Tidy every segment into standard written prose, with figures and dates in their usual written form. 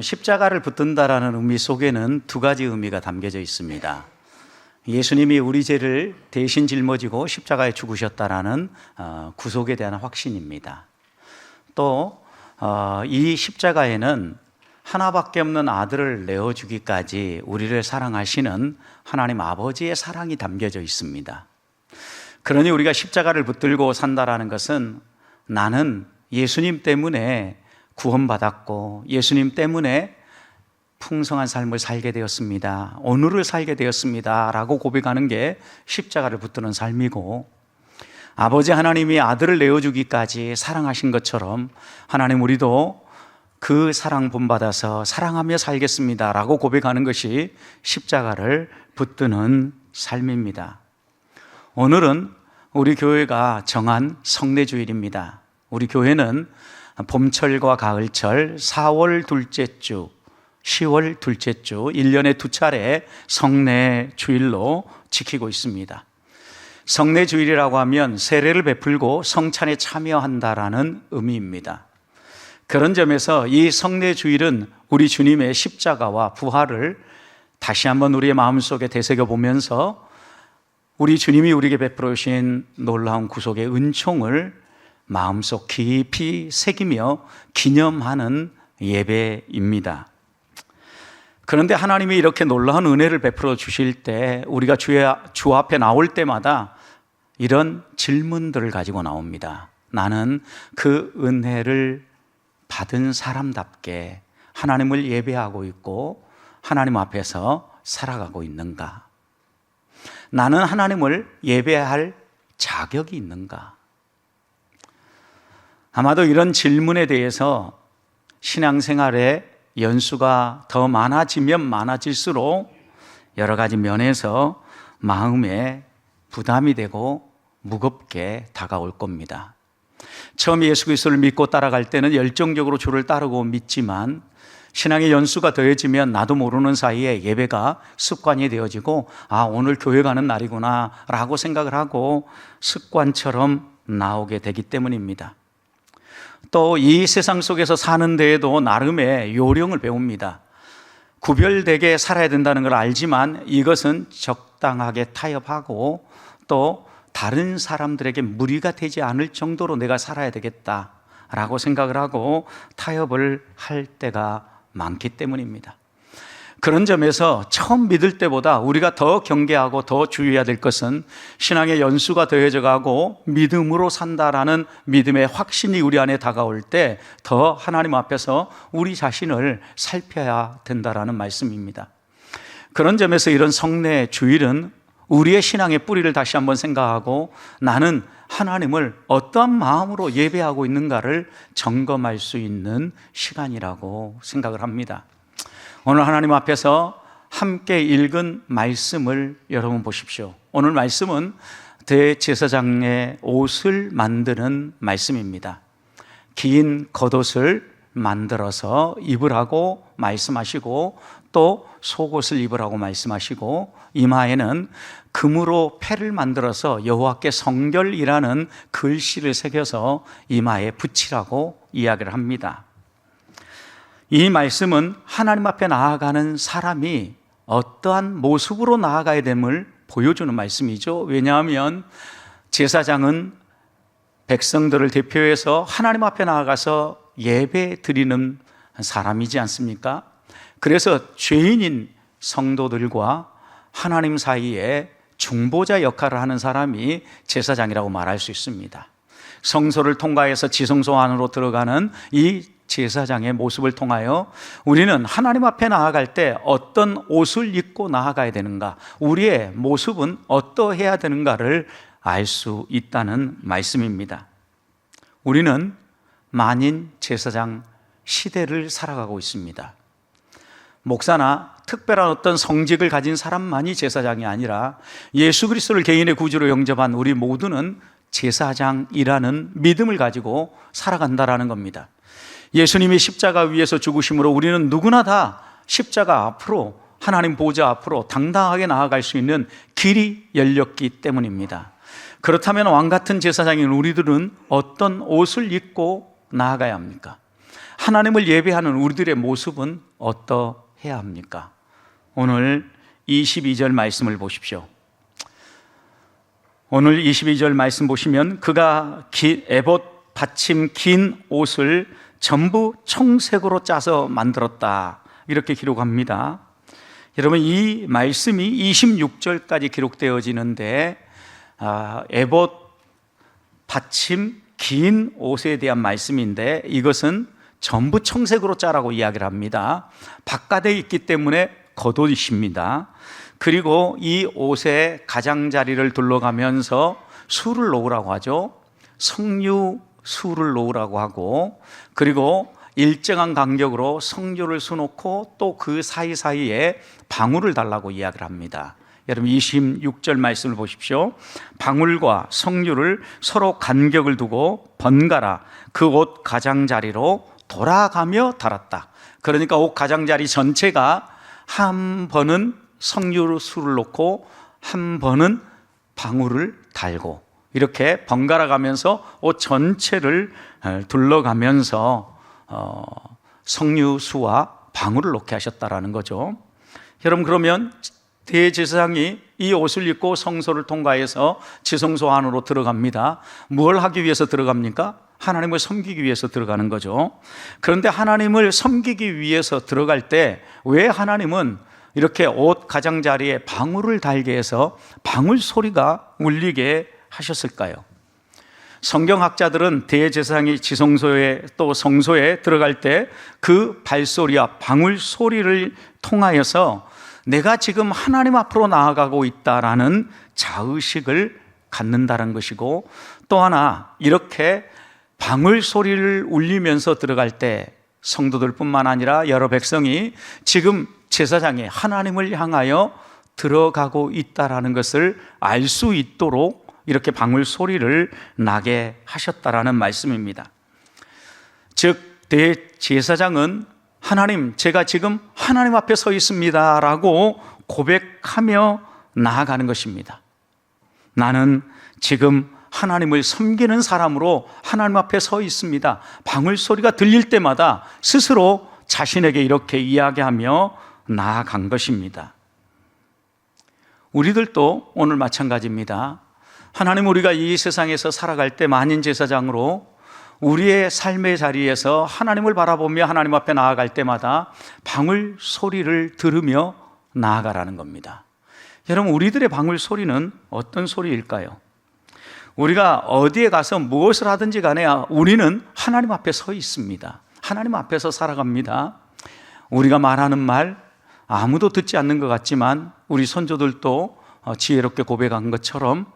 십자가를 붙든다라는 의미 속에는 두 가지 의미가 담겨져 있습니다. 예수님이 우리 죄를 대신 짊어지고 십자가에 죽으셨다라는 구속에 대한 확신입니다. 또 이 십자가에는 하나밖에 없는 아들을 내어주기까지 우리를 사랑하시는 하나님 아버지의 사랑이 담겨져 있습니다. 그러니 우리가 십자가를 붙들고 산다라는 것은 나는 예수님 때문에 구원받았고 예수님 때문에 풍성한 삶을 살게 되었습니다. 오늘을 살게 되었습니다. 라고 고백하는 게 십자가를 붙드는 삶이고, 아버지 하나님이 아들을 내어주기까지 사랑하신 것처럼 하나님 우리도 그 사랑 본받아서 사랑하며 살겠습니다. 라고 고백하는 것이 십자가를 붙드는 삶입니다. 오늘은 우리 교회가 정한 성례주일입니다. 우리 교회는 봄철과 가을철, 4월 둘째 주, 10월 둘째 주 1년에 두 차례 성례주일로 지키고 있습니다. 성례주일이라고 하면 세례를 베풀고 성찬에 참여한다라는 의미입니다. 그런 점에서 이 성례주일은 우리 주님의 십자가와 부활을 다시 한번 우리의 마음속에 되새겨 보면서 우리 주님이 우리에게 베풀어 주신 놀라운 구속의 은총을 마음속 깊이 새기며 기념하는 예배입니다. 그런데 하나님이 이렇게 놀라운 은혜를 베풀어 주실 때 우리가 주 앞에 나올 때마다 이런 질문들을 가지고 나옵니다. 나는 그 은혜를 받은 사람답게 하나님을 예배하고 있고 하나님 앞에서 살아가고 있는가? 나는 하나님을 예배할 자격이 있는가? 아마도 이런 질문에 대해서 신앙생활에 연수가 더 많아지면 많아질수록 여러 가지 면에서 마음에 부담이 되고 무겁게 다가올 겁니다. 처음 예수 그리스도를 믿고 따라갈 때는 열정적으로 주를 따르고 믿지만 신앙의 연수가 더해지면 나도 모르는 사이에 예배가 습관이 되어지고 오늘 교회 가는 날이구나 라고 생각을 하고 습관처럼 나오게 되기 때문입니다. 또 이 세상 속에서 사는 데에도 나름의 요령을 배웁니다. 구별되게 살아야 된다는 걸 알지만 이것은 적당하게 타협하고 또 다른 사람들에게 무리가 되지 않을 정도로 내가 살아야 되겠다라고 생각을 하고 타협을 할 때가 많기 때문입니다. 그런 점에서 처음 믿을 때보다 우리가 더 경계하고 더 주의해야 될 것은 신앙의 연수가 더해져 가고 믿음으로 산다라는 믿음의 확신이 우리 안에 다가올 때 더 하나님 앞에서 우리 자신을 살펴야 된다라는 말씀입니다. 그런 점에서 이런 성례 주일은 우리의 신앙의 뿌리를 다시 한번 생각하고 나는 하나님을 어떠한 마음으로 예배하고 있는가를 점검할 수 있는 시간이라고 생각을 합니다. 오늘 하나님 앞에서 함께 읽은 말씀을 여러분 보십시오. 오늘 말씀은 대제사장의 옷을 만드는 말씀입니다. 긴 겉옷을 만들어서 입으라고 말씀하시고 또 속옷을 입으라고 말씀하시고 이마에는 금으로 패를 만들어서 여호와께 성결이라는 글씨를 새겨서 이마에 붙이라고 이야기를 합니다. 이 말씀은 하나님 앞에 나아가는 사람이 어떠한 모습으로 나아가야 됨을 보여주는 말씀이죠. 왜냐하면 제사장은 백성들을 대표해서 하나님 앞에 나아가서 예배 드리는 사람이지 않습니까? 그래서 죄인인 성도들과 하나님 사이에 중보자 역할을 하는 사람이 제사장이라고 말할 수 있습니다. 성소를 통과해서 지성소 안으로 들어가는 이 제사장의 모습을 통하여 우리는 하나님 앞에 나아갈 때 어떤 옷을 입고 나아가야 되는가, 우리의 모습은 어떠해야 되는가를 알 수 있다는 말씀입니다. 우리는 만인 제사장 시대를 살아가고 있습니다. 목사나 특별한 어떤 성직을 가진 사람만이 제사장이 아니라 예수 그리스도를 개인의 구주로 영접한 우리 모두는 제사장이라는 믿음을 가지고 살아간다라는 겁니다. 예수님이 십자가 위에서 죽으심으로 우리는 누구나 다 십자가 앞으로, 하나님 보좌 앞으로 당당하게 나아갈 수 있는 길이 열렸기 때문입니다. 그렇다면 왕같은 제사장인 우리들은 어떤 옷을 입고 나아가야 합니까? 하나님을 예배하는 우리들의 모습은 어떠해야 합니까? 오늘 22절 말씀을 보십시오. 오늘 22절 말씀 보시면 그가 에봇 받침 긴 옷을 전부 청색으로 짜서 만들었다, 이렇게 기록합니다. 여러분, 이 말씀이 26절까지 기록되어지는데 에봇 받침 긴 옷에 대한 말씀인데 이것은 전부 청색으로 짜라고 이야기를 합니다. 바깥에 있기 때문에 겉옷입니다. 그리고 이 옷의 가장자리를 둘러가면서 수를 놓으라고 하죠. 석류 수를 놓으라고 하고, 그리고 일정한 간격으로 석류를 수놓고 또 그 사이사이에 방울을 달라고 이야기를 합니다. 여러분, 26절 말씀을 보십시오. 방울과 석류를 서로 간격을 두고 번갈아 그 옷 가장자리로 돌아가며 달았다. 그러니까 옷 가장자리 전체가 한 번은 석류수를 놓고 한 번은 방울을 달고, 이렇게 번갈아 가면서 옷 전체를 둘러가면서 석류수와 방울을 놓게 하셨다라는 거죠. 여러분, 그러면 대제사장이 이 옷을 입고 성소를 통과해서 지성소 안으로 들어갑니다. 뭘 하기 위해서 들어갑니까? 하나님을 섬기기 위해서 들어가는 거죠. 그런데 하나님을 섬기기 위해서 들어갈 때 왜 하나님은 이렇게 옷 가장자리에 방울을 달게 해서 방울 소리가 울리게 하셨을까요? 성경학자들은 대제사장이 지성소에 또 성소에 들어갈 때 그 발소리와 방울 소리를 통하여서 내가 지금 하나님 앞으로 나아가고 있다라는 자의식을 갖는다는 것이고, 또 하나 이렇게 방울 소리를 울리면서 들어갈 때 성도들뿐만 아니라 여러 백성이 지금 제사장이 하나님을 향하여 들어가고 있다라는 것을 알 수 있도록 이렇게 방울 소리를 나게 하셨다라는 말씀입니다. 즉 대제사장은 하나님, 제가 지금 하나님 앞에 서 있습니다 라고 고백하며 나아가는 것입니다. 나는 지금 하나님을 섬기는 사람으로 하나님 앞에 서 있습니다. 방울 소리가 들릴 때마다 스스로 자신에게 이렇게 이야기하며 나아간 것입니다. 우리들도 오늘 마찬가지입니다. 하나님, 우리가 이 세상에서 살아갈 때 만인 제사장으로 우리의 삶의 자리에서 하나님을 바라보며 하나님 앞에 나아갈 때마다 방울 소리를 들으며 나아가라는 겁니다. 여러분, 우리들의 방울 소리는 어떤 소리일까요? 우리가 어디에 가서 무엇을 하든지 간에 우리는 하나님 앞에 서 있습니다. 하나님 앞에서 살아갑니다. 우리가 말하는 말 아무도 듣지 않는 것 같지만 우리 선조들도 지혜롭게 고백한 것처럼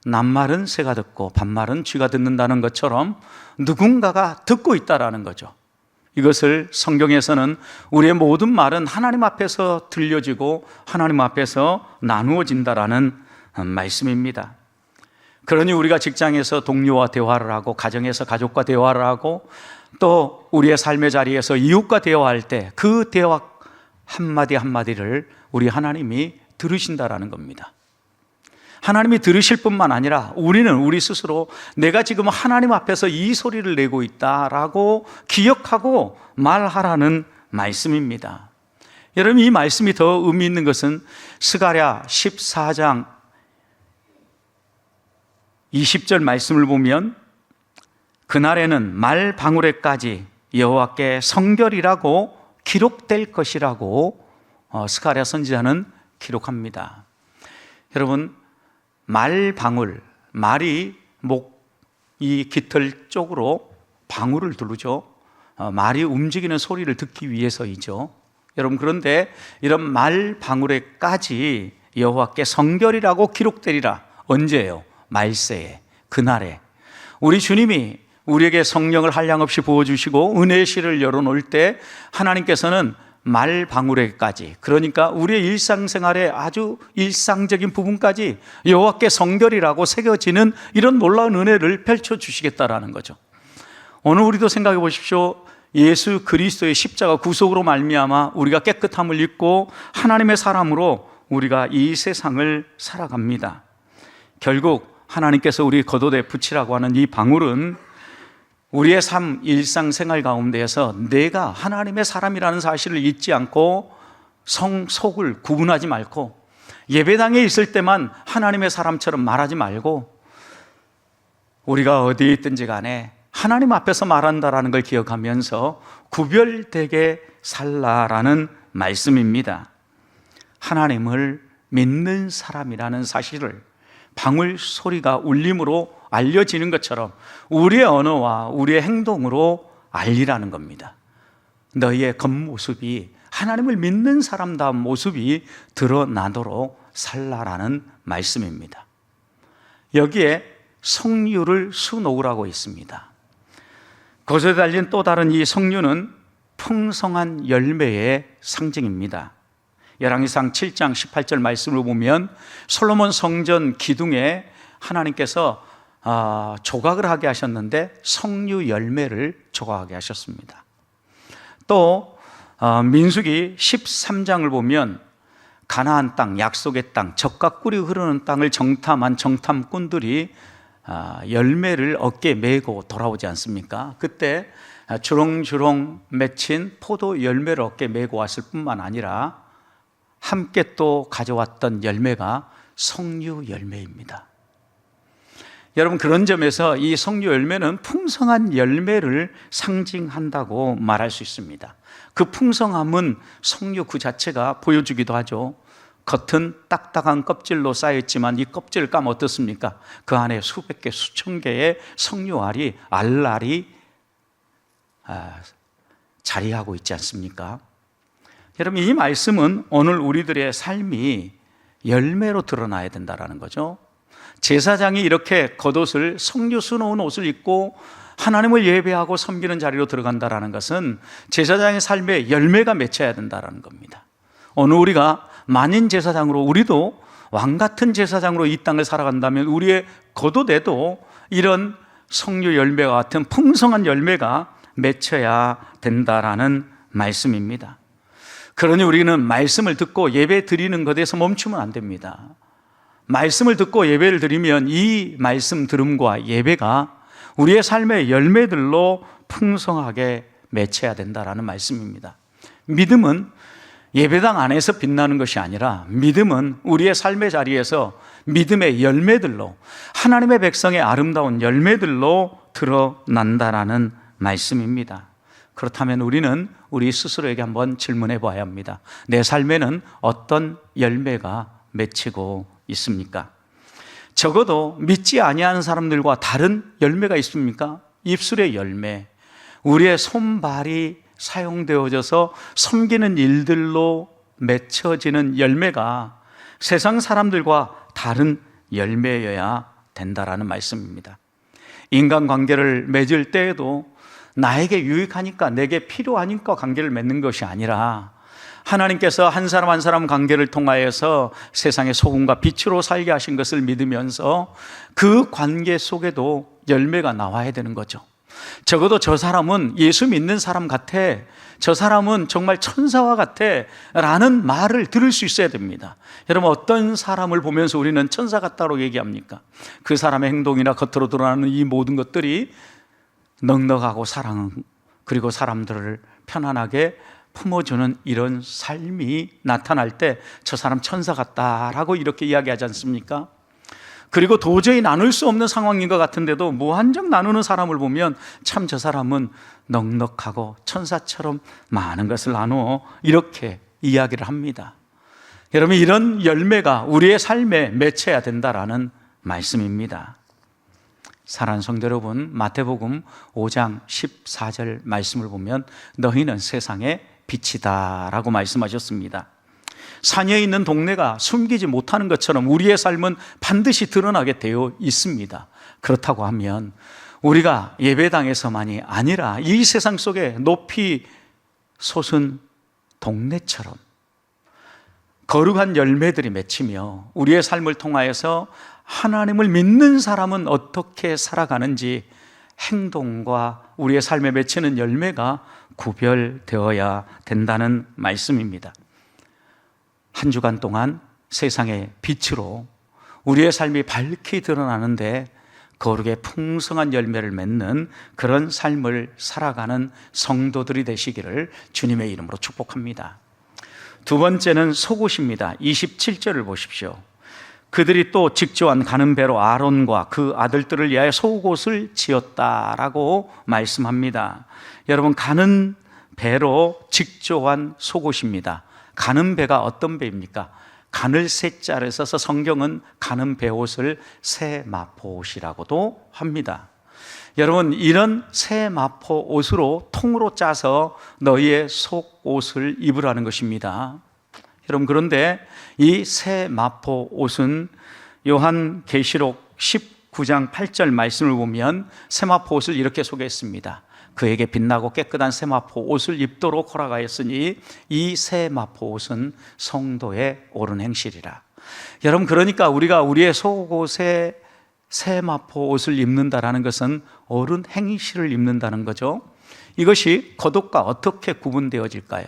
낱말은 새가 듣고 반말은 쥐가 듣는다는 것처럼 누군가가 듣고 있다라는 거죠. 이것을 성경에서는 우리의 모든 말은 하나님 앞에서 들려지고 하나님 앞에서 나누어진다라는 말씀입니다. 그러니 우리가 직장에서 동료와 대화를 하고, 가정에서 가족과 대화를 하고, 또 우리의 삶의 자리에서 이웃과 대화할 때 그 대화 한마디 한마디를 우리 하나님이 들으신다라는 겁니다. 하나님이 들으실 뿐만 아니라 우리는 우리 스스로 내가 지금 하나님 앞에서 이 소리를 내고 있다라고 기억하고 말하라는 말씀입니다. 여러분, 이 말씀이 더 의미 있는 것은 스가랴 14장 20절 말씀을 보면 그날에는 말 방울에까지 여호와께 성결이라고 기록될 것이라고 스가랴 선지자는 기록합니다. 여러분, 말 방울, 말이 이 깃털 쪽으로 방울을 두르죠. 말이 움직이는 소리를 듣기 위해서이죠. 여러분, 그런데 이런 말 방울에까지 여호와께 성결이라고 기록되리라. 언제예요? 말세에, 그날에. 우리 주님이 우리에게 성령을 한량없이 부어주시고 은혜의 시를 열어놓을 때 하나님께서는 말 방울에까지, 그러니까 우리의 일상생활의 아주 일상적인 부분까지 여호와께 성결이라고 새겨지는 이런 놀라운 은혜를 펼쳐주시겠다라는 거죠. 오늘 우리도 생각해 보십시오. 예수 그리스도의 십자가 구속으로 말미암아 우리가 깨끗함을 입고 하나님의 사람으로 우리가 이 세상을 살아갑니다. 결국 하나님께서 우리 겉옷에 붙이라고 하는 이 방울은 우리의 삶, 일상생활 가운데에서 내가 하나님의 사람이라는 사실을 잊지 않고 속을 구분하지 말고, 예배당에 있을 때만 하나님의 사람처럼 말하지 말고, 우리가 어디에 있든지 간에 하나님 앞에서 말한다라는 걸 기억하면서 구별되게 살라라는 말씀입니다. 하나님을 믿는 사람이라는 사실을 방울 소리가 울림으로 알려지는 것처럼 우리의 언어와 우리의 행동으로 알리라는 겁니다. 너희의 겉모습이 하나님을 믿는 사람다운 모습이 드러나도록 살라라는 말씀입니다. 여기에 석류를 수놓으라고 있습니다. 거기에 달린 또 다른 이 석류는 풍성한 열매의 상징입니다. 열왕기상 7장 18절 말씀을 보면 솔로몬 성전 기둥에 하나님께서 조각을 하게 하셨는데 석류 열매를 조각하게 하셨습니다. 또 민수기 13장을 보면 가나안 땅, 약속의 땅, 젖과 꿀이 흐르는 땅을 정탐한 정탐꾼들이 열매를 어깨에 메고 돌아오지 않습니까? 그때 주렁주렁 맺힌 포도 열매를 어깨에 메고 왔을 뿐만 아니라 함께 또 가져왔던 열매가 석류 열매입니다. 여러분, 그런 점에서 이 석류 열매는 풍성한 열매를 상징한다고 말할 수 있습니다. 그 풍성함은 석류 그 자체가 보여주기도 하죠. 겉은 딱딱한 껍질로 쌓여있지만 이 껍질을 까면 어떻습니까? 그 안에 수백 개, 수천 개의 석류알이, 알알이 자리하고 있지 않습니까? 여러분, 이 말씀은 오늘 우리들의 삶이 열매로 드러나야 된다는 거죠. 제사장이 이렇게 겉옷을, 석류 수놓은 옷을 입고 하나님을 예배하고 섬기는 자리로 들어간다는 것은 제사장의 삶에 열매가 맺혀야 된다는 겁니다. 오늘 우리가 만인 제사장으로, 우리도 왕같은 제사장으로 이 땅을 살아간다면 우리의 겉옷에도 이런 석류 열매와 같은 풍성한 열매가 맺혀야 된다라는 말씀입니다. 그러니 우리는 말씀을 듣고 예배 드리는 것에서 멈추면 안 됩니다. 말씀을 듣고 예배를 드리면 이 말씀 들음과 예배가 우리의 삶의 열매들로 풍성하게 맺혀야 된다라는 말씀입니다. 믿음은 예배당 안에서 빛나는 것이 아니라 믿음은 우리의 삶의 자리에서 믿음의 열매들로, 하나님의 백성의 아름다운 열매들로 드러난다라는 말씀입니다. 그렇다면 우리는 우리 스스로에게 한번 질문해 봐야 합니다. 내 삶에는 어떤 열매가 맺히고 있습니까? 적어도 믿지 아니하는 사람들과 다른 열매가 있습니까? 입술의 열매, 우리의 손발이 사용되어져서 섬기는 일들로 맺혀지는 열매가 세상 사람들과 다른 열매여야 된다라는 말씀입니다. 인간관계를 맺을 때에도 나에게 유익하니까, 내게 필요하니까 관계를 맺는 것이 아니라 하나님께서 한 사람 한 사람 관계를 통하여서 세상의 소금과 빛으로 살게 하신 것을 믿으면서 그 관계 속에도 열매가 나와야 되는 거죠. 적어도 저 사람은 예수 믿는 사람 같아, 저 사람은 정말 천사와 같아 라는 말을 들을 수 있어야 됩니다. 여러분, 어떤 사람을 보면서 우리는 천사 같다고 얘기합니까? 그 사람의 행동이나 겉으로 드러나는 이 모든 것들이 넉넉하고 사랑, 그리고 사람들을 편안하게 품어주는 이런 삶이 나타날 때 저 사람 천사 같다라고 이렇게 이야기하지 않습니까? 그리고 도저히 나눌 수 없는 상황인 것 같은데도 무한정 나누는 사람을 보면 참 저 사람은 넉넉하고 천사처럼 많은 것을 나누어 이렇게 이야기를 합니다. 여러분, 이런 열매가 우리의 삶에 맺혀야 된다라는 말씀입니다. 사랑하는 성도 여러분, 마태복음 5장 14절 말씀을 보면 너희는 세상의 빛이다 라고 말씀하셨습니다. 산에 있는 동네가 숨기지 못하는 것처럼 우리의 삶은 반드시 드러나게 되어 있습니다. 그렇다고 하면 우리가 예배당에서만이 아니라 이 세상 속에 높이 솟은 동네처럼 거룩한 열매들이 맺히며 우리의 삶을 통하여서 하나님을 믿는 사람은 어떻게 살아가는지 행동과 우리의 삶에 맺히는 열매가 구별되어야 된다는 말씀입니다. 한 주간 동안 세상의 빛으로 우리의 삶이 밝게 드러나는데 거룩의 풍성한 열매를 맺는 그런 삶을 살아가는 성도들이 되시기를 주님의 이름으로 축복합니다. 두 번째는 속옷입니다. 27절을 보십시오. 그들이 또 직조한 가는 배로 아론과 그 아들들을 위하여 속옷을 지었다라고 말씀합니다. 여러분, 가는 배로 직조한 속옷입니다. 가는 배가 어떤 배입니까? 가늘 새자를 써서 성경은 가는 배옷을 새마포옷이라고도 합니다. 여러분, 이런 새마포 옷으로 통으로 짜서 너희의 속옷을 입으라는 것입니다. 여러분, 그런데 이 새마포 옷은 요한계시록 19장 8절 말씀을 보면 새마포 옷을 이렇게 소개했습니다. 그에게 빛나고 깨끗한 새마포 옷을 입도록 허락하였으니 이 새마포 옷은 성도의 옳은 행실이라. 여러분, 그러니까 우리가 우리의 속옷에 새마포 옷을 입는다라는 것은 옳은 행실을 입는다는 거죠. 이것이 겉옷과 어떻게 구분되어질까요?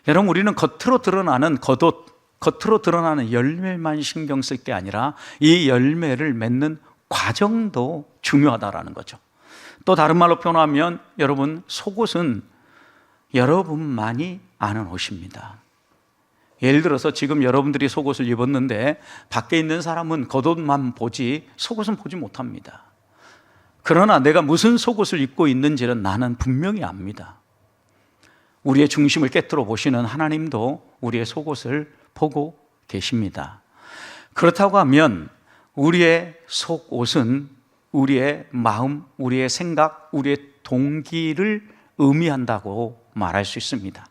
여러분, 우리는 겉으로 드러나는 겉옷, 겉으로 드러나는 열매만 신경 쓸 게 아니라 이 열매를 맺는 과정도 중요하다라는 거죠. 또 다른 말로 표현하면 여러분, 속옷은 여러분만이 아는 옷입니다. 예를 들어서 지금 여러분들이 속옷을 입었는데 밖에 있는 사람은 겉옷만 보지 속옷은 보지 못합니다. 그러나 내가 무슨 속옷을 입고 있는지는 나는 분명히 압니다. 우리의 중심을 깨뜨려 보시는 하나님도 우리의 속옷을 보고 계십니다. 그렇다고 하면 우리의 속옷은 우리의 마음, 우리의 생각, 우리의 동기를 의미한다고 말할 수 있습니다.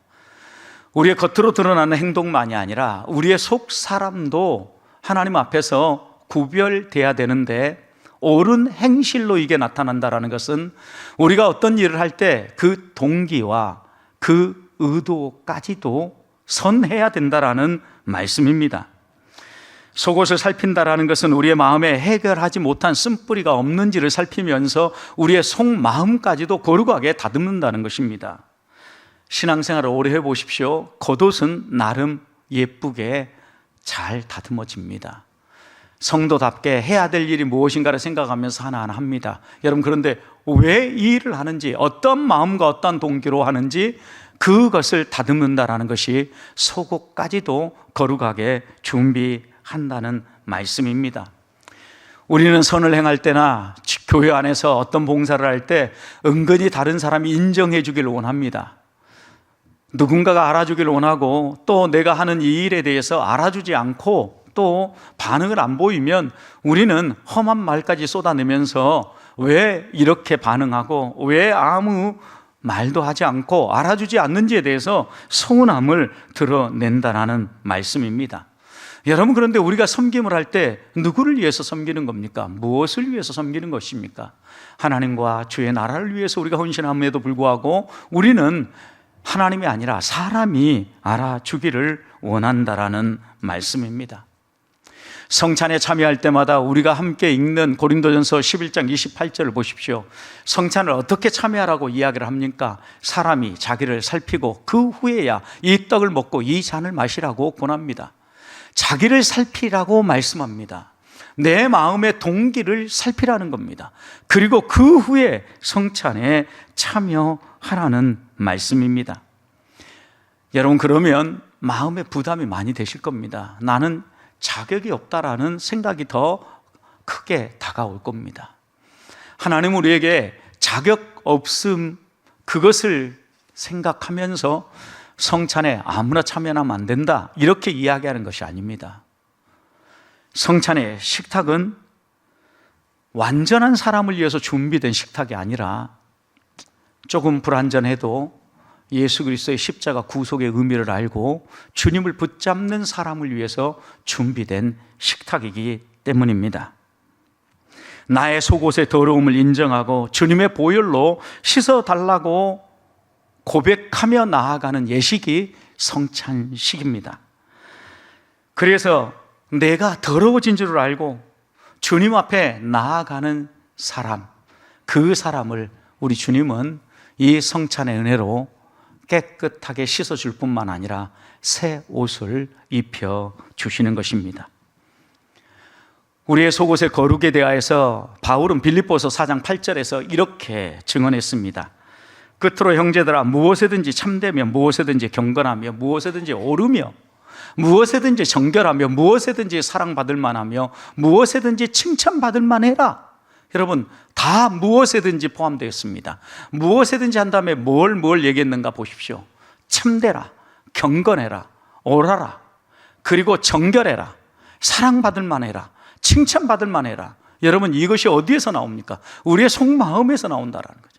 우리의 겉으로 드러나는 행동만이 아니라 우리의 속 사람도 하나님 앞에서 구별돼야 되는데 옳은 행실로 이게 나타난다는 것은 우리가 어떤 일을 할 때 그 동기와 그 의도까지도 선해야 된다라는 말씀입니다. 속옷을 살핀다라는 것은 우리의 마음에 해결하지 못한 쓴뿌리가 없는지를 살피면서 우리의 속마음까지도 거룩하게 다듬는다는 것입니다. 신앙생활을 오래 해보십시오. 겉옷은 나름 예쁘게 잘 다듬어집니다. 성도답게 해야 될 일이 무엇인가를 생각하면서 하나하나 합니다. 여러분, 그런데 왜 이 일을 하는지, 어떤 마음과 어떤 동기로 하는지 그것을 다듬는다라는 것이 속옷까지도 거룩하게 준비한다는 말씀입니다. 우리는 선을 행할 때나 교회 안에서 어떤 봉사를 할 때 은근히 다른 사람이 인정해 주기를 원합니다. 누군가가 알아주기를 원하고 또 내가 하는 이 일에 대해서 알아주지 않고 또 반응을 안 보이면 우리는 험한 말까지 쏟아내면서 왜 이렇게 반응하고 왜 아무 말도 하지 않고 알아주지 않는지에 대해서 서운함을 드러낸다는 말씀입니다. 여러분, 그런데 우리가 섬김을 할 때 누구를 위해서 섬기는 겁니까? 무엇을 위해서 섬기는 것입니까? 하나님과 주의 나라를 위해서 우리가 헌신함에도 불구하고 우리는 하나님이 아니라 사람이 알아주기를 원한다라는 말씀입니다. 성찬에 참여할 때마다 우리가 함께 읽는 고린도전서 11장 28절을 보십시오. 성찬을 어떻게 참여하라고 이야기를 합니까? 사람이 자기를 살피고 그 후에야 이 떡을 먹고 이 잔을 마시라고 권합니다. 자기를 살피라고 말씀합니다. 내 마음의 동기를 살피라는 겁니다. 그리고 그 후에 성찬에 참여하라는 말씀입니다. 여러분, 그러면 마음의 부담이 많이 되실 겁니다. 나는 자격이 없다라는 생각이 더 크게 다가올 겁니다. 하나님 우리에게 자격 없음, 그것을 생각하면서 성찬에 아무나 참여하면 안 된다, 이렇게 이야기하는 것이 아닙니다. 성찬의 식탁은 완전한 사람을 위해서 준비된 식탁이 아니라 조금 불완전해도 예수 그리스도의 십자가 구속의 의미를 알고 주님을 붙잡는 사람을 위해서 준비된 식탁이기 때문입니다. 나의 속옷의 더러움을 인정하고 주님의 보혈로 씻어달라고 고백하며 나아가는 예식이 성찬식입니다. 그래서 내가 더러워진 줄 알고 주님 앞에 나아가는 사람, 그 사람을 우리 주님은 이 성찬의 은혜로 깨끗하게 씻어줄 뿐만 아니라 새 옷을 입혀주시는 것입니다. 우리의 속옷의 거룩에 대하여서 바울은 빌립보서 4장 8절에서 이렇게 증언했습니다. 끝으로 형제들아, 무엇에든지 참되며 무엇에든지 경건하며 무엇에든지 오르며 무엇에든지 정결하며 무엇에든지 사랑받을 만하며 무엇에든지 칭찬받을 만해라. 여러분, 다 무엇에든지 포함되어 있습니다. 무엇에든지 한 다음에 뭘 얘기했는가 보십시오. 참되라, 경건해라, 옳아라, 그리고 정결해라, 사랑받을 만해라, 칭찬받을 만해라. 여러분, 이것이 어디에서 나옵니까? 우리의 속마음에서 나온다라는 거죠.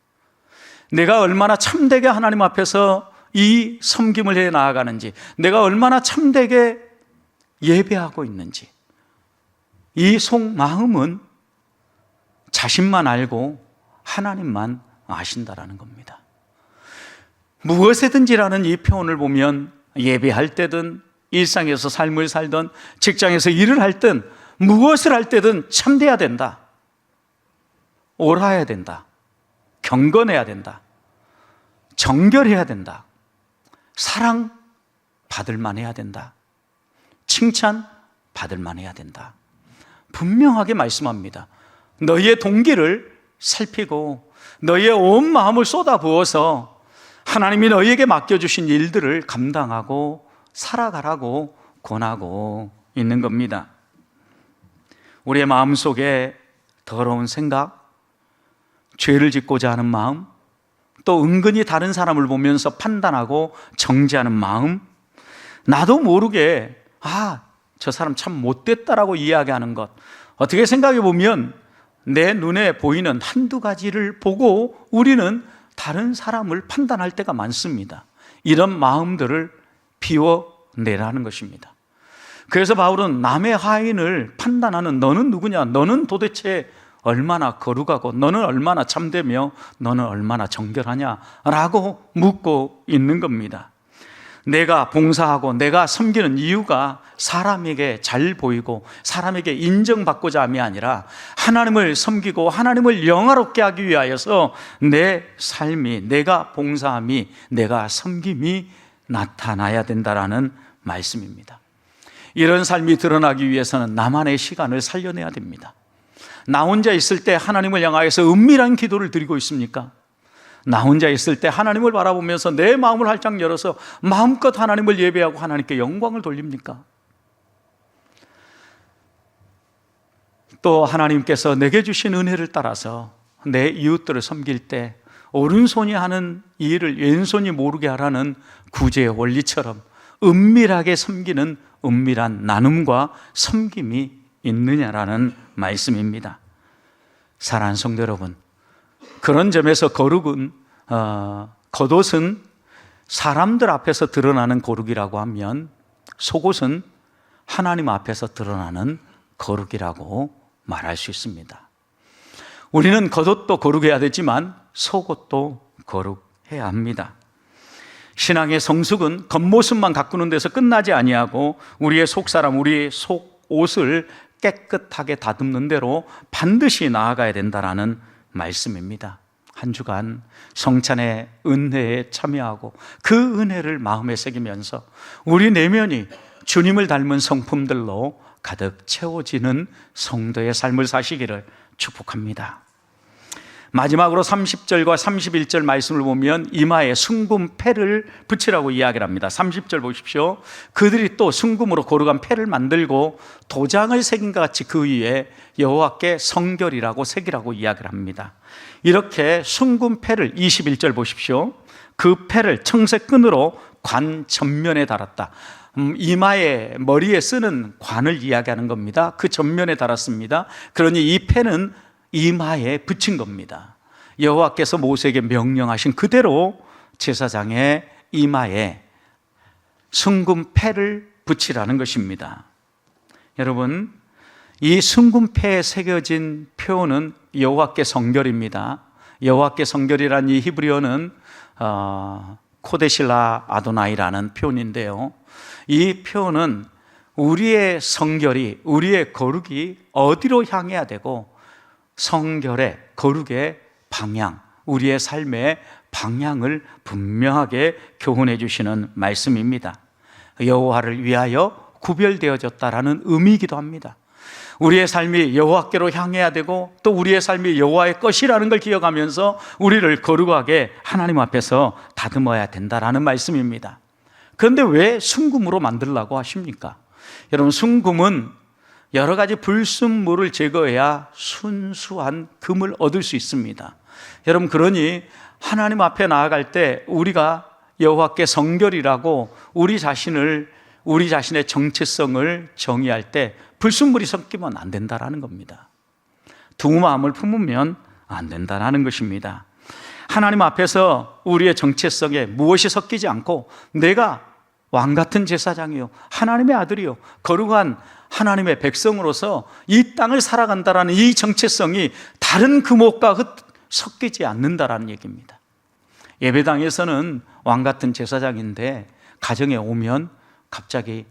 내가 얼마나 참되게 하나님 앞에서 이 섬김을 해 나아가는지, 내가 얼마나 참되게 예배하고 있는지, 이 속마음은 자신만 알고 하나님만 아신다라는 겁니다. 무엇에든지라는 이 표현을 보면 예배할 때든 일상에서 삶을 살든 직장에서 일을 할 땐 무엇을 할 때든 참돼야 된다, 옳아야 된다, 경건해야 된다, 정결해야 된다, 사랑 받을 만해야 된다, 칭찬 받을 만해야 된다. 분명하게 말씀합니다. 너희의 동기를 살피고 너희의 온 마음을 쏟아부어서 하나님이 너희에게 맡겨주신 일들을 감당하고 살아가라고 권하고 있는 겁니다. 우리의 마음속에 더러운 생각, 죄를 짓고자 하는 마음, 또 은근히 다른 사람을 보면서 판단하고 정죄하는 마음, 나도 모르게 저 사람 참 못됐다라고 이야기하는 것, 어떻게 생각해 보면 내 눈에 보이는 한두 가지를 보고 우리는 다른 사람을 판단할 때가 많습니다. 이런 마음들을 비워내라는 것입니다. 그래서 바울은 남의 하인을 판단하는 너는 누구냐, 너는 도대체 얼마나 거룩하고 너는 얼마나 참되며 너는 얼마나 정결하냐라고 묻고 있는 겁니다. 내가 봉사하고 내가 섬기는 이유가 사람에게 잘 보이고 사람에게 인정받고자 함이 아니라 하나님을 섬기고 하나님을 영화롭게 하기 위하여서 내 삶이, 내가 봉사함이, 내가 섬김이 나타나야 된다라는 말씀입니다. 이런 삶이 드러나기 위해서는 나만의 시간을 살려내야 됩니다. 나 혼자 있을 때 하나님을 향하여서 은밀한 기도를 드리고 있습니까? 나 혼자 있을 때 하나님을 바라보면서 내 마음을 활짝 열어서 마음껏 하나님을 예배하고 하나님께 영광을 돌립니까? 또 하나님께서 내게 주신 은혜를 따라서 내 이웃들을 섬길 때 오른손이 하는 이 일을 왼손이 모르게 하라는 구제의 원리처럼 은밀하게 섬기는 은밀한 나눔과 섬김이 있느냐라는 말씀입니다. 사랑하는 성도 여러분, 그런 점에서 거룩은 겉옷은 사람들 앞에서 드러나는 거룩이라고 하면 속옷은 하나님 앞에서 드러나는 거룩이라고 말할 수 있습니다. 우리는 겉옷도 거룩해야 되지만 속옷도 거룩해야 합니다. 신앙의 성숙은 겉모습만 가꾸는 데서 끝나지 아니하고 우리의 속사람, 우리의 속옷을 깨끗하게 다듬는 대로 반드시 나아가야 된다라는 말씀입니다. 한 주간 성찬의 은혜에 참여하고 그 은혜를 마음에 새기면서 우리 내면이 주님을 닮은 성품들로 가득 채워지는 성도의 삶을 사시기를 축복합니다. 마지막으로 30절과 31절 말씀을 보면 이마에 순금패를 붙이라고 이야기를 합니다. 30절 보십시오. 그들이 또 순금으로 고르간 패를 만들고 도장을 새긴 것 같이 그 위에 여호와께 성결이라고 새기라고 이야기를 합니다. 이렇게 순금패를 21절 보십시오. 그 패를 청색 끈으로 관 전면에 달았다. 이마에 머리에 쓰는 관을 이야기하는 겁니다. 그 전면에 달았습니다. 그러니 이 패는 이마에 붙인 겁니다. 여호와께서 모세에게 명령하신 그대로 제사장의 이마에 순금패를 붙이라는 것입니다. 여러분, 이 순금패에 새겨진 표현은 여호와께 성결입니다. 여호와께 성결이라는 이 히브리어는 코데실라 아도나이라는 표현인데요, 이 표현은 우리의 성결이, 우리의 거룩이 어디로 향해야 되고 성결의, 거룩의 방향, 우리의 삶의 방향을 분명하게 교훈해 주시는 말씀입니다. 여호와를 위하여 구별되어졌다라는 의미이기도 합니다. 우리의 삶이 여호와께로 향해야 되고 또 우리의 삶이 여호와의 것이라는 걸 기억하면서 우리를 거룩하게 하나님 앞에서 다듬어야 된다라는 말씀입니다. 그런데 왜 순금으로 만들라고 하십니까? 여러분, 순금은 여러 가지 불순물을 제거해야 순수한 금을 얻을 수 있습니다. 여러분, 그러니 하나님 앞에 나아갈 때 우리가 여호와께 성결이라고 우리 자신의 정체성을 정의할 때 불순물이 섞이면 안 된다라는 겁니다. 두 마음을 품으면 안 된다라는 것입니다. 하나님 앞에서 우리의 정체성에 무엇이 섞이지 않고 내가 왕 같은 제사장이요, 하나님의 아들이요, 거룩한 하나님의 백성으로서 이 땅을 살아간다라는 이 정체성이 다른 금옥과 섞이지 않는다라는 얘기입니다. 예배당에서는 왕 같은 제사장인데 가정에 오면 갑자기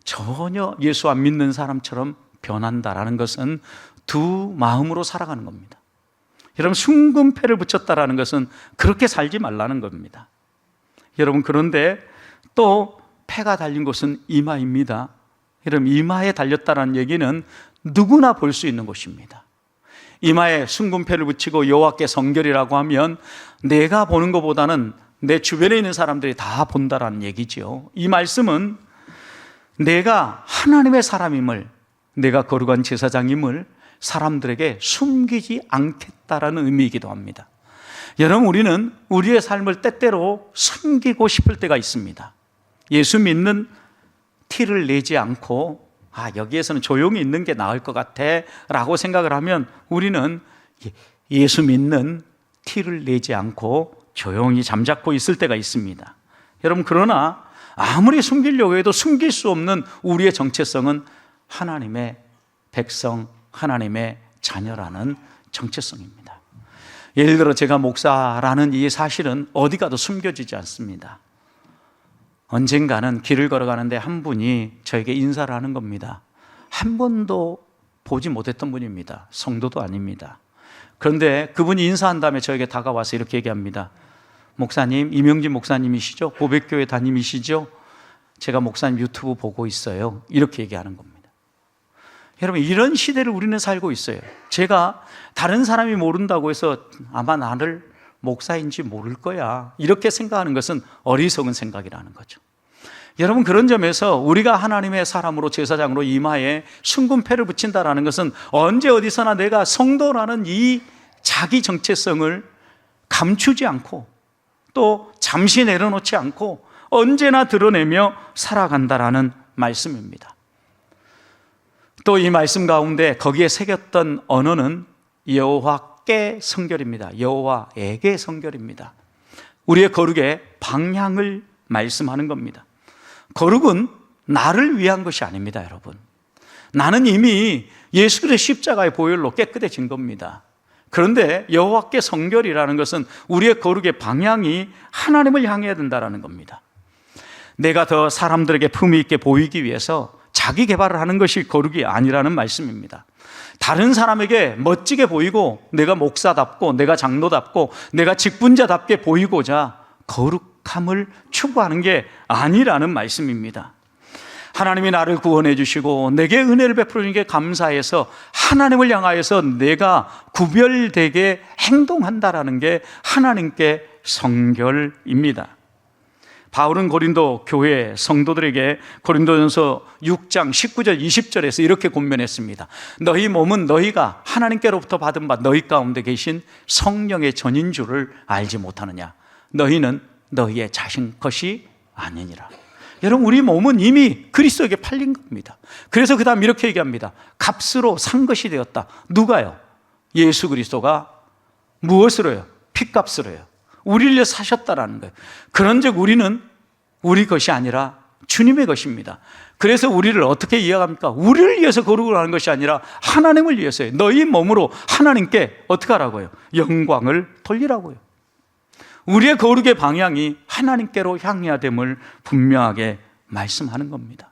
전혀 예수 안 믿는 사람처럼 변한다라는 것은 두 마음으로 살아가는 겁니다. 여러분, 순금패를 붙였다라는 것은 그렇게 살지 말라는 겁니다. 여러분, 그런데 또 패가 달린 곳은 이마입니다. 여러분, 이마에 달렸다는 얘기는 누구나 볼 수 있는 곳입니다. 이마에 순금패를 붙이고 여호와께 성결이라고 하면 내가 보는 것보다는 내 주변에 있는 사람들이 다 본다라는 얘기죠. 이 말씀은 내가 하나님의 사람임을, 내가 거룩한 제사장임을 사람들에게 숨기지 않겠다라는 의미이기도 합니다. 여러분, 우리는 우리의 삶을 때때로 숨기고 싶을 때가 있습니다. 예수 믿는 티를 내지 않고 여기에서는 조용히 있는 게 나을 것 같아 라고 생각을 하면 우리는 예수 믿는 티를 내지 않고 조용히 잠자코 있을 때가 있습니다. 여러분, 그러나 아무리 숨기려고 해도 숨길 수 없는 우리의 정체성은 하나님의 백성, 하나님의 자녀라는 정체성입니다. 예를 들어 제가 목사라는 이 사실은 어디 가도 숨겨지지 않습니다. 언젠가는 길을 걸어가는데 한 분이 저에게 인사를 하는 겁니다. 한 번도 보지 못했던 분입니다. 성도도 아닙니다. 그런데 그분이 인사한 다음에 저에게 다가와서 이렇게 얘기합니다. 목사님, 이명진 목사님이시죠? 고백교회 담임이시죠? 제가 목사님 유튜브 보고 있어요. 이렇게 얘기하는 겁니다. 여러분, 이런 시대를 우리는 살고 있어요. 제가 다른 사람이 모른다고 해서 아마 나를 목사인지 모를 거야, 이렇게 생각하는 것은 어리석은 생각이라는 거죠. 여러분, 그런 점에서 우리가 하나님의 사람으로, 제사장으로 이마에 순금패를 붙인다라는 것은 언제 어디서나 내가 성도라는 이 자기 정체성을 감추지 않고 또 잠시 내려놓지 않고 언제나 드러내며 살아간다라는 말씀입니다. 또 이 말씀 가운데 거기에 새겼던 언어는 여호와께 성결입니다. 여호와에게 성결입니다. 우리의 거룩의 방향을 말씀하는 겁니다. 거룩은 나를 위한 것이 아닙니다, 여러분. 나는 이미 예수 그리스도의 십자가의 보혈로 깨끗해진 겁니다. 그런데 여호와께 성결이라는 것은 우리의 거룩의 방향이 하나님을 향해야 된다는 겁니다. 내가 더 사람들에게 품위 있게 보이기 위해서 자기 개발을 하는 것이 거룩이 아니라는 말씀입니다. 다른 사람에게 멋지게 보이고 내가 목사답고 내가 장로답고 내가 직분자답게 보이고자 거룩함을 추구하는 게 아니라는 말씀입니다. 하나님이 나를 구원해 주시고 내게 은혜를 베풀어 주신 게 감사해서 하나님을 향하여서 내가 구별되게 행동한다라는 게 하나님께 성결입니다. 바울은 고린도 교회 성도들에게 고린도전서 6장 19절 20절에서 이렇게 권면했습니다. 너희 몸은 너희가 하나님께로부터 받은 바 너희 가운데 계신 성령의 전인 줄을 알지 못하느냐. 너희는 너희의 자신 것이 아니니라. 여러분, 우리 몸은 이미 그리스도에게 팔린 겁니다. 그래서 그 다음 이렇게 얘기합니다. 값으로 산 것이 되었다. 누가요? 예수 그리스도가 무엇으로요? 핏값으로요. 우리를 위해 사셨다라는 거예요. 그런즉 우리는 우리 것이 아니라 주님의 것입니다. 그래서 우리를 어떻게 이해합니까? 우리를 위해서 거룩을 하는 것이 아니라 하나님을 위해서요. 너희 몸으로 하나님께 어떻게 하라고요? 영광을 돌리라고요. 우리의 거룩의 방향이 하나님께로 향해야 됨을 분명하게 말씀하는 겁니다.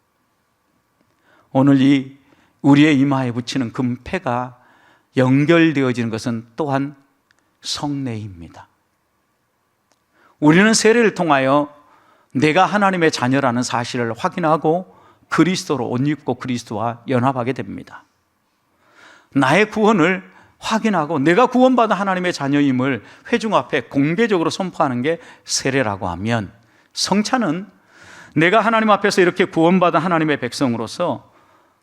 오늘 이 우리의 이마에 붙이는 금패가 연결되어지는 것은 또한 성례입니다. 우리는 세례를 통하여 내가 하나님의 자녀라는 사실을 확인하고 그리스도로 옷 입고 그리스도와 연합하게 됩니다. 나의 구원을 확인하고 내가 구원받은 하나님의 자녀임을 회중 앞에 공개적으로 선포하는 게 세례라고 하면, 성찬은 내가 하나님 앞에서 이렇게 구원받은 하나님의 백성으로서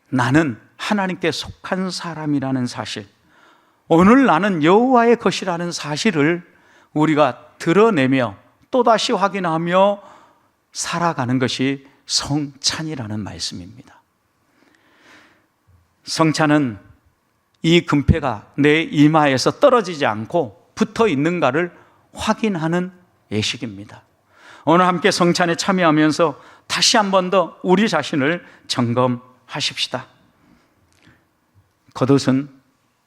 나는 하나님께 속한 사람이라는 사실, 오늘 나는 여호와의 것이라는 사실을 우리가 드러내며 또다시 확인하며 살아가는 것이 성찬이라는 말씀입니다. 성찬은 이 금패가 내 이마에서 떨어지지 않고 붙어 있는가를 확인하는 예식입니다. 오늘 함께 성찬에 참여하면서 다시 한 번 더 우리 자신을 점검하십시다. 겉옷은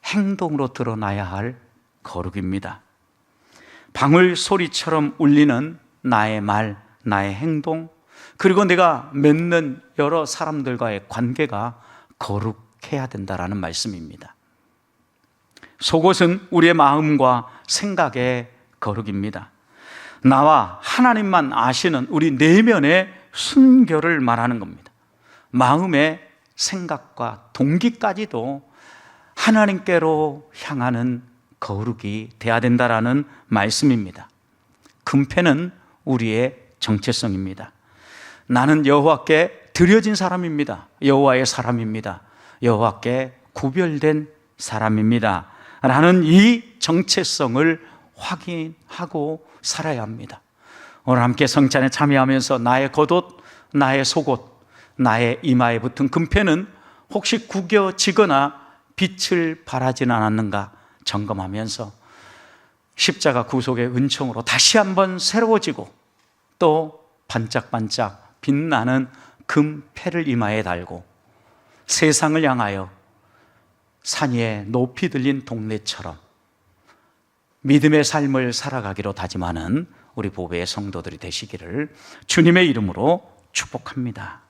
행동으로 드러나야 할 거룩입니다. 방울 소리처럼 울리는 나의 말, 나의 행동, 그리고 내가 맺는 여러 사람들과의 관계가 거룩해야 된다라는 말씀입니다. 속옷은 우리의 마음과 생각의 거룩입니다. 나와 하나님만 아시는 우리 내면의 순결을 말하는 겁니다. 마음의 생각과 동기까지도 하나님께로 향하는 거룩이 돼야 된다라는 말씀입니다. 금패는 우리의 정체성입니다. 나는 여호와께 드려진 사람입니다. 여호와의 사람입니다. 여호와께 구별된 사람입니다 라는 이 정체성을 확인하고 살아야 합니다. 오늘 함께 성찬에 참여하면서 나의 겉옷, 나의 속옷, 나의 이마에 붙은 금패는 혹시 구겨지거나 빛을 발하지는 않았는가 점검하면서 십자가 구속의 은총으로 다시 한번 새로워지고 또 반짝반짝 빛나는 금패를 이마에 달고 세상을 향하여 산 위에 높이 들린 동네처럼 믿음의 삶을 살아가기로 다짐하는 우리 보배의 성도들이 되시기를 주님의 이름으로 축복합니다.